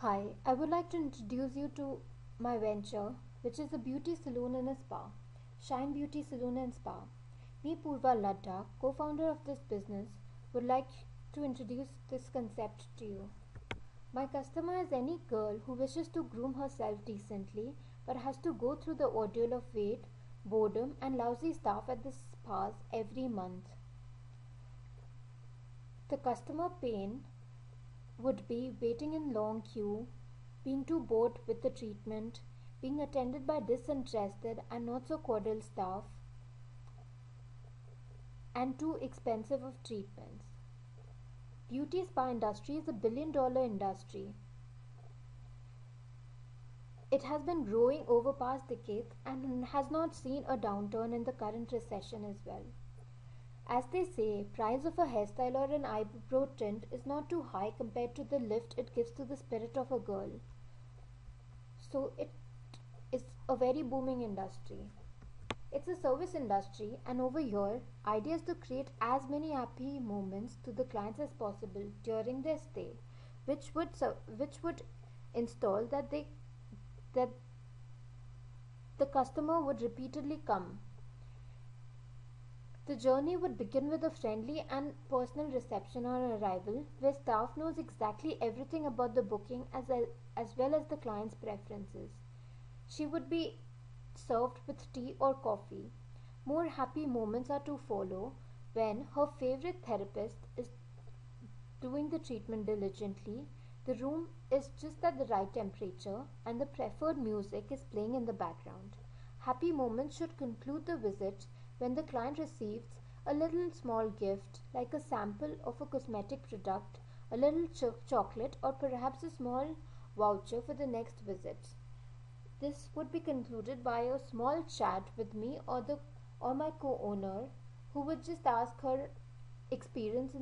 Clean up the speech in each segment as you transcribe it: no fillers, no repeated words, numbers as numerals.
Hi, I would like to introduce you to my venture, which is a beauty salon and a spa, Shine Beauty Salon and Spa. Me, Purva Ladda, co founder of this business, would like to introduce this concept to you. My customer is any girl who wishes to groom herself decently but has to go through the ordeal of wait, boredom, and lousy staff at the spas every month. The customer pain would be waiting in long queue, being too bored with the treatment, being attended by disinterested and not so cordial staff, and too expensive of treatments. Beauty spa industry is a billion-dollar industry. It has been growing over past decades and has not seen a downturn in the current recession as well. As they say, price of a hairstyle or an eyebrow tint is not too high compared to the lift it gives to the spirit of a girl. So it is a very booming industry. It's a service industry, and over here, idea is to create as many happy moments to the clients as possible during their stay, which would install that the customer would repeatedly come. The journey would begin with a friendly and personal reception on arrival, where staff knows exactly everything about the booking as well as the client's preferences. She would be served with tea or coffee. More happy moments are to follow when her favorite therapist is doing the treatment diligently, the room is just at the right temperature, and the preferred music is playing in the background. Happy moments should conclude the visit when the client receives a little small gift like a sample of a cosmetic product, a little chocolate, or perhaps a small voucher for the next visit. This would be concluded by a small chat with me or my co-owner, who would just ask her experience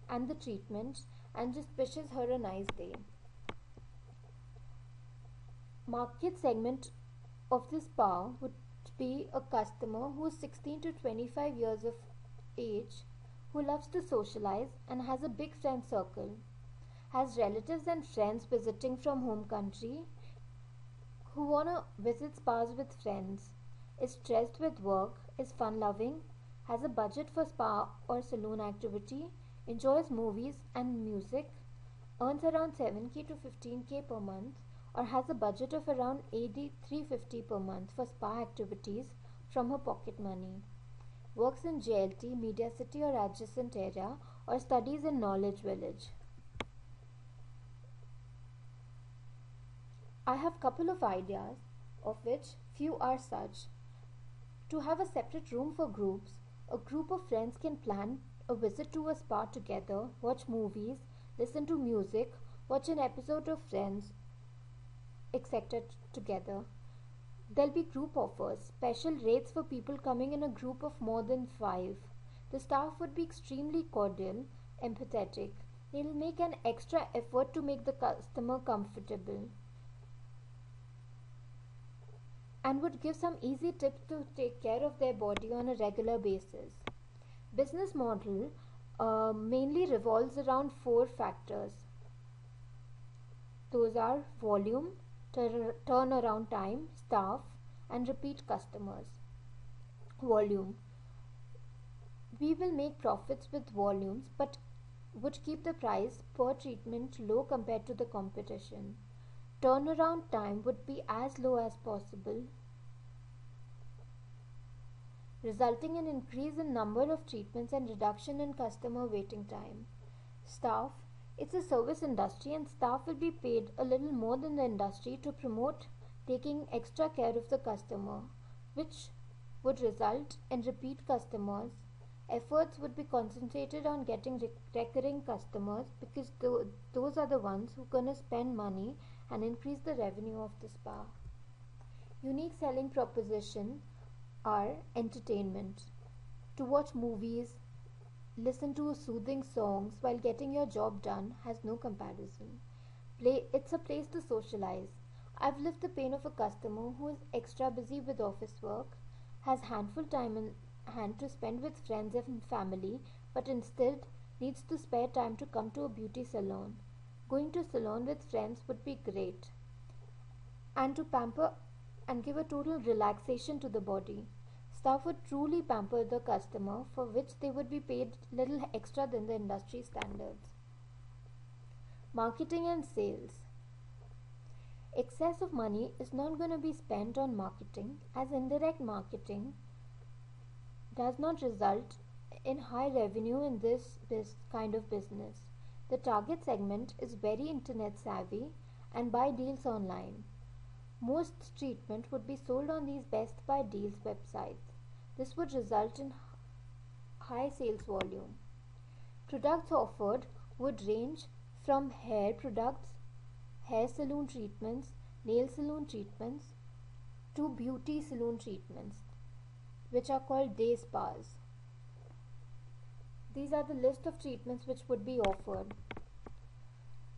and the treatment and just wishes her a nice day. Market segment of this spa would be a customer who is 16 to 25 years of age, who loves to socialize and has a big friend circle, has relatives and friends visiting from home country, who wanna visit spas with friends, is stressed with work, is fun loving, has a budget for spa or saloon activity, enjoys movies and music, earns around 7k to 15k per month, or has a budget of around 80 350 per month for spa activities from her pocket money, works in JLT, Media City or adjacent area, or studies in Knowledge Village. I have couple of ideas, of which few are such. To have a separate room for groups, a group of friends can plan a visit to a spa together, watch movies, listen to music, watch an episode of Friends, etc. together. There'll be group offers, special rates for people coming in a group of more than 5. The staff would be extremely cordial, empathetic. They'll make an extra effort to make the customer comfortable and would give some easy tips to take care of their body on a regular basis. Business model mainly revolves around four factors. Those are volume, turnaround time, staff, and repeat customers. Volume. We will make profits with volumes but would keep the price per treatment low compared to the competition. Turnaround time would be as low as possible, resulting in increase in number of treatments and reduction in customer waiting time. Staff, it's a service industry and staff will be paid a little more than the industry to promote taking extra care of the customer, which would result in repeat customers. Efforts would be concentrated on getting recurring customers because those are the ones who are going to spend money and increase the revenue of the spa. Unique selling proposition are entertainment. To watch movies, listen to soothing songs while getting your job done has no comparison. It's a place to socialize. I've lived the pain of a customer who is extra busy with office work, has handful time in hand to spend with friends and family, but instead needs to spare time to come to a beauty salon. Going to salon with friends would be great, and to pamper and give a total relaxation to the body. Staff would truly pamper the customer, for which they would be paid little extra than the industry standards. Marketing and sales. Excess of money is not going to be spent on marketing, as indirect marketing does not result in high revenue in this kind of business. The target segment is very internet savvy and buy deals online. Most treatment would be sold on these Best Buy Deals websites. This would result in high sales volume. Products offered would range from hair products, hair salon treatments, nail salon treatments, to beauty salon treatments, which are called day spas. These are the list of treatments which would be offered.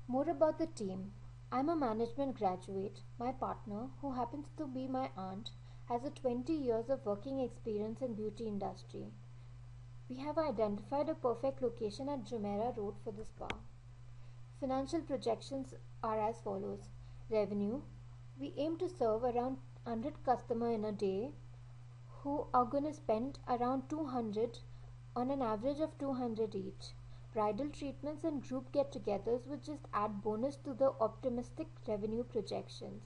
More about the team. I'm a management graduate. My partner, who happens to be my aunt, has a 20 years of working experience in beauty industry. We have identified a perfect location at Jumeirah Road for the spa. Financial projections are as follows. Revenue. We aim to serve around 100 customers in a day who are going to spend around 200 on an average of 200 each. Bridal treatments and group get-togethers would just add bonus to the optimistic revenue projections.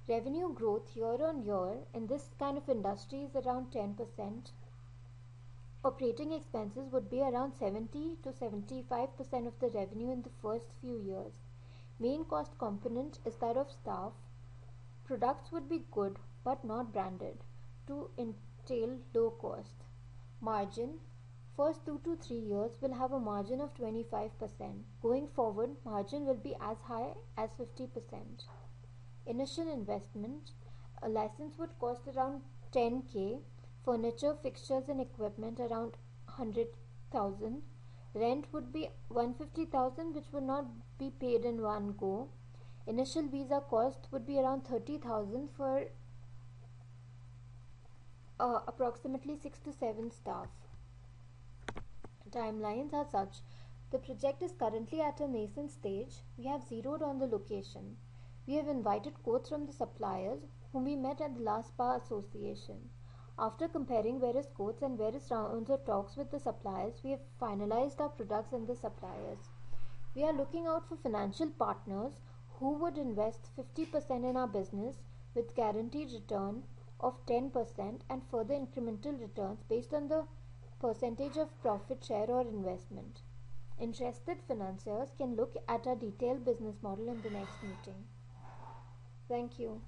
Revenue growth year on year in this kind of industry is around 10%. Operating expenses would be around 70 to 75% of the revenue in the first few years. Main cost component is that of staff. Products would be good but not branded to entail low cost. Margin. First 2 to 3 years will have a margin of 25%. Going forward, margin will be as high as 50%. Initial investment. A license would cost around 10k, furniture, fixtures and equipment around 100,000. Rent would be 150,000, which would not be paid in one go. Initial visa cost would be around 30,000 for approximately 6 to 7 staff. Timelines are such. The project is currently at a nascent stage. We have zeroed on the location. We have invited quotes from the suppliers whom we met at the last Spa Association. After comparing various quotes and various rounds of talks with the suppliers, we have finalized our products and the suppliers. We are looking out for financial partners who would invest 50% in our business with guaranteed return of 10% and further incremental returns based on the percentage of profit share or investment. Interested financiers can look at our detailed business model in the next meeting. Thank you.